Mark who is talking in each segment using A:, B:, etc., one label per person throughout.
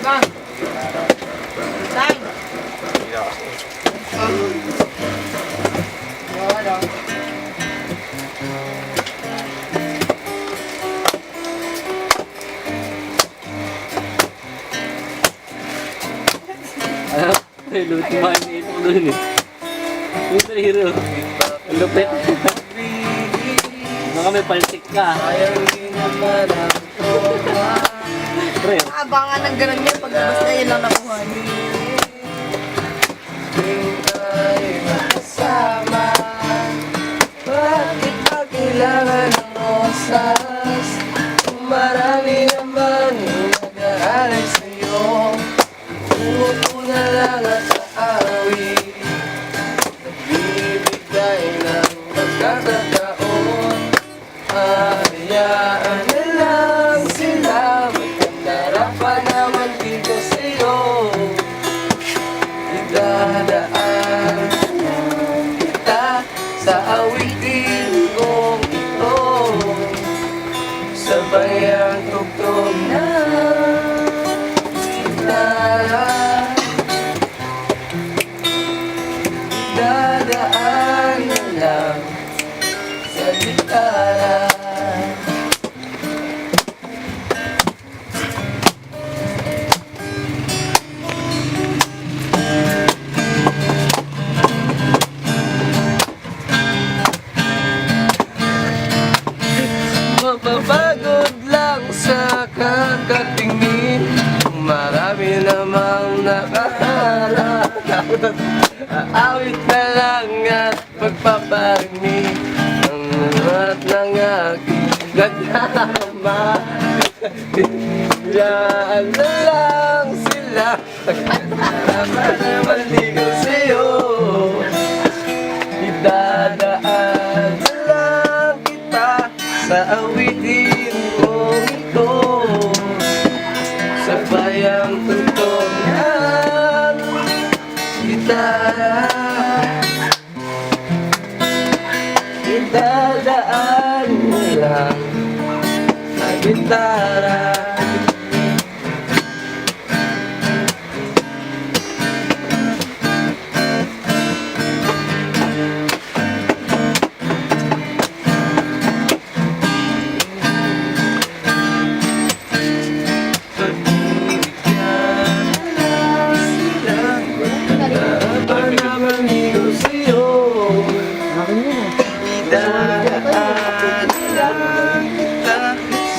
A: Bang! Bang! Wala.
B: Luto ba yung ito doon eh. Super hero. Ang lupit. Baka may paltik ka. Pre.
A: Abangan ng ganun yan pag basta yun lang nakuha niyo.
C: Bakit ba kailangan ng rosas? Marami naman nag-aalay sa'yo. Umupo na lang at sa awit, nagbibigay ng pagkakataon. Hayaan na lang sila, magkandara pa naman dito sa'yo. Idadaan kita sa awitin kong ito, sabay ang tugtog na gitara. Idadaan na lang sa gitara. Mapapagod lang sa kakatingin, marami namang nakaharap. Aawit na lang at pagpaparinig ang lahat ng aking nagdama. Hayaan na lang sila, pagkakatawa naman ligaw sa'yo. Idadaan na lang kita sa awitin kong ito, sabay ang tugtog ng gitara. Idadaan mo lang sa gitara.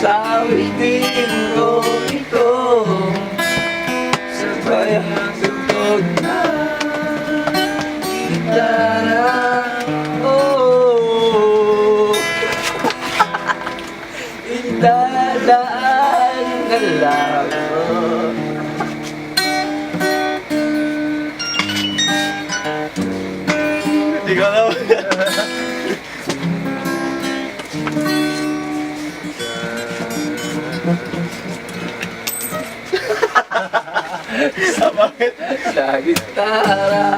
C: Sa awitin ko ito, sabay ang tugtog na gitara. Oh, idadaan na lang. Hindi ko alam. Sa bakit? Sa gitara.